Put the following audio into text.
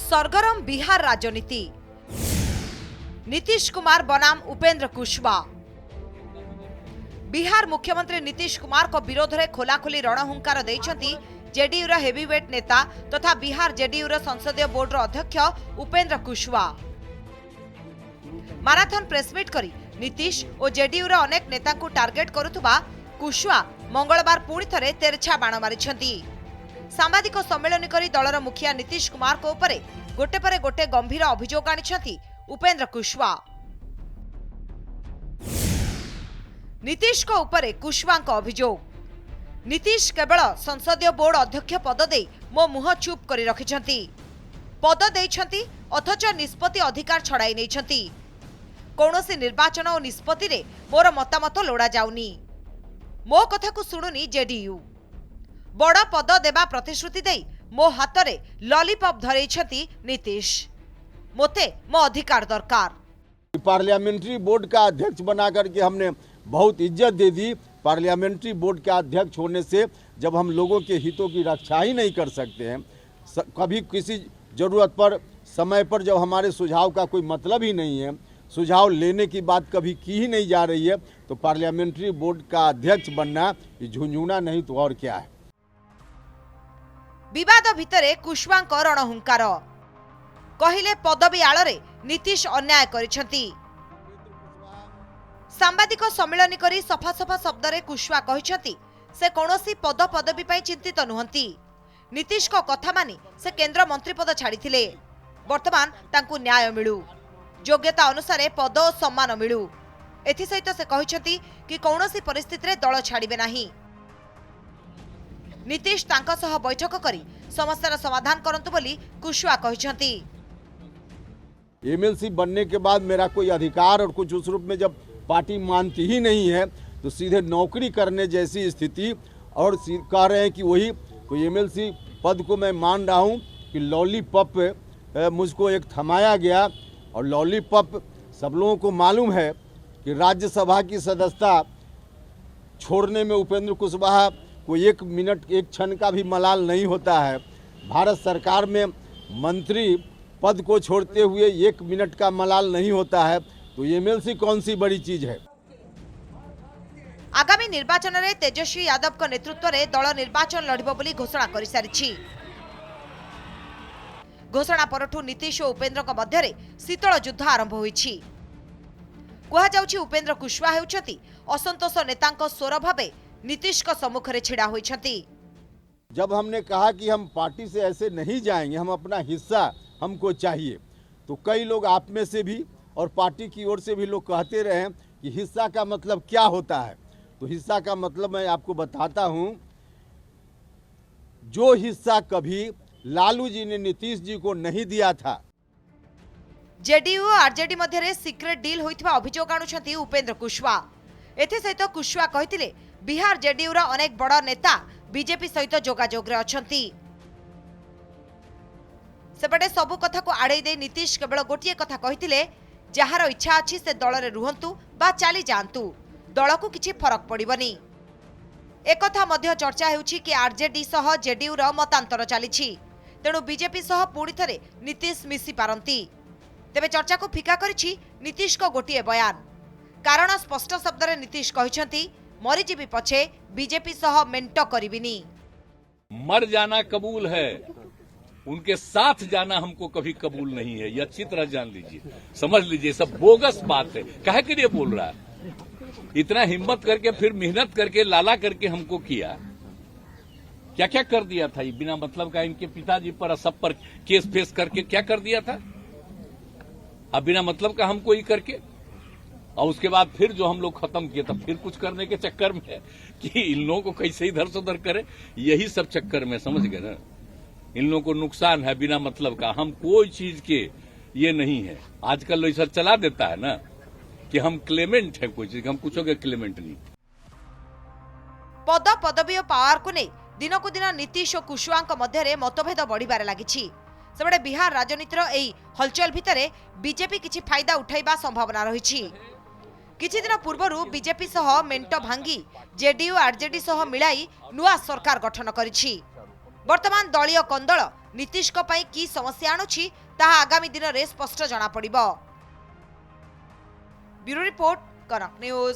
सरगरम बिहार राजनीति। नीतीश कुमार बनाम उपेंद्र कुशवाहा। बिहार मुख्यमंत्री नीतीश कुमार को विरोध में खोलाखोली रणहुंकार देइछंती जेडीयू रा हेवीवेट नेता तथा बिहार जेडीयू रा संसदीय बोर्ड रा अध्यक्ष उपेंद्र कुशवाहा। माराथन प्रेसमिट करी नीतीश और जेडीयू रा अनेक नेता को टार्गेट करुथुबा कुशवाहा मंगलवार पुणी थरे तेरछा बाण मारिछंती। सांबादिक सम्मेलन करी दलर मुखिया नीतीश कुमार को उपरे गोटे परे गोटे गंभीर अभियोग आनिछंती उपेंद्र कुशवाहा। नीतीश को उपरे कुशवाहा को अभियोग, नीतीश केवल संसदीय बोर्ड अध्यक्ष पद दे मो मुह चुप करी रखिछंती। पद देइछंती अथच निष्पत्ति अधिकार छड़ाई नैछंती। कौनसी निर्वाचन और निष्पत्ति रे मोर मतामत लोड़ा जाउनी। मो कथा को सुनुनी जेडीयू। बड़ पद देवा प्रतिश्रुति दे मो हाथ रे लॉलीपॉप धरैछंती नीतीश। मोते मो अधिकार दरकार। पार्लियामेंट्री बोर्ड का अध्यक्ष बना करके हमने बहुत इज्जत दे दी। पार्लियामेंट्री बोर्ड का अध्यक्ष होने से जब हम लोगों के हितों की रक्षा ही नहीं कर सकते हैं, कभी किसी जरूरत पर समय पर जब हमारे सुझाव का कोई मतलब ही नहीं है, सुझाव लेने की बात कभी की ही नहीं जा रही है, तो पार्लियामेंट्री बोर्ड का अध्यक्ष बनना ये झुंझुना नहीं तो और क्या है। विवाद भितरे कुशवाहा रणहुंकार। कहिले पदवी आଳରେ नीतीश अन्याय करिछंती। सांबादिक सम्मेलन करी सफा सफा शब्द रे कुशवाहा कहिछंती से कौनसी पद पदवी पई चिंतित नुहंती। नीतीश को कथा मानी से केंद्र मंत्री पद छाड़ीथिले। वर्तमान तांकु न्याय मिलू, योग्यता अनुसार पद और सम्मान मिलू। एथि सहित से कहिछंती कि कौनसी परिस्थिति रे दल छाड़िबे नाही। नीतीश तांका सह बैठक करी समस्यार समाधान करंतु बोली कुशवाहा कहिछंती। एमएलसी बनने के बाद मेरा कोई अधिकार और कुछ उस रूप में जब पार्टी मानती ही नहीं है तो सीधे नौकरी करने जैसी स्थिति, और कह रहे हैं कि वही कोई एमएलसी पद को मैं मान रहा हूं कि लॉलीपॉप मुझको एक थमाया गया। और लॉलीपॉप सब लोगों को मालूम है कि राज्यसभा की सदस्यता छोड़ने में उपेंद्र कुशवाहा को एक मिनट एक क्षण का भी मलाल नहीं होता है। भारत सरकार में मंत्री पद को छोड़ते हुए एक मिनट का मलाल नहीं होता है, तो एमएलसी कौन सी बड़ी चीज है। आगामी निर्वाचन में तेजस्वी यादव का नेतृत्व में दल निर्वाचन लड़िब बोली घोषणा कर सारी। घोषणा परठू नीतीश और उपेंद्र के मध्य शीतल युद्ध आरंभ होईछि। कहा जाउछि उपेंद्र कुशवाहा हेउछंती असंतोष नेतांको स्वर भावे नीतीश को सम्मुख रे छिड़ा होइछंती। जब हमने कहा कि हम पार्टी से ऐसे नहीं जाएंगे, हम अपना हिस्सा हमको चाहिए, तो कई लोग आप में से भी और पार्टी की ओर से भी लोग कहते रहे कि हिस्सा का मतलब क्या होता है। तो हिस्सा का मतलब मैं आपको बताता हूं। जो हिस्सा कभी लालू जी ने नीतीश जी को नहीं दिया था। जेडीयू और आरजेडी मध्य सीक्रेट डील होइथिबा अभियोग आनुछंती उपेंद्र कुशवाहा। एथे सहित कुशवाहा कहिथिले बिहार जेडीयू रा अनेक बड़ नेता बीजेपी सहित जोगाजोग रे अछंती। सेपटे सबु कथा को आड़े दे नीतीश केवल गोटिए कथा कहिथिले, जहार इच्छा अछि से दल रे रुहंतु बा चाली जांतु, दल को किछि फरक पड़िबनी। एक कथा मध्य चर्चा हेउछि कि आरजेडी सह जेडीयू रा मतांतर चलिछि, तेणु बीजेपी सह पुणी थरे नीतीश मिसी पारंती। तेबे चर्चा को फिका करिछि नीतीश को गोटिए बयान। कारण स्पष्ट शब्द रे नीतीश कहिछंती मरीजीवी पछे बीजेपी सह मेंटो करिबिनी। मर जाना कबूल है, उनके साथ जाना हमको कभी कबूल नहीं है। ये अच्छी तरह जान लीजिए, समझ लीजिए, सब बोगस बात है। काहे के लिए बोल रहा है? इतना हिम्मत करके फिर मेहनत करके लाला करके हमको किया, क्या क्या कर दिया था। ये बिना मतलब का इनके पिताजी पर सब पर केस फेस करके क्या कर दिया था। अब बिना मतलब का हमको ही करके, और उसके बाद फिर जो हम लोग खत्म किए, तब फिर कुछ करने के चक्कर में कि इन लोगों को कैसे इधर से उधर करे, यही सब चक्कर में, समझ गए ना। इन लोगों को नुकसान है बिना मतलब का। हम कोई चीज के ये नहीं है। आजकल लोग ऐसा चला देता है ना कि हम क्लेमेंट है, कोई चीज हम कुछ के क्लेमेंट नहीं। पद पदवी और पावर को नहीं दिन को दिन नीतीश और कुशवाहा मध्य मतभेद बढ़िबार लागिछि। सेबडे बिहार राजनीतिर एई हलचल भितरे बीजेपी किछि फायदा उठाइबा संभावना रहिछि। किछि दिन पूर्वरु बीजेपी सह मेंटो भांगी जेडीयू आरजेडी सह मिलाई नुआ सरकार गठन करिछि। वर्तमान दलीय कंदल नीतीश को पई की समस्या आणुछि ताहा आगामी दिन रे स्पष्ट जना पड़िबो। ब्यूरो रिपोर्ट, कनक न्यूज।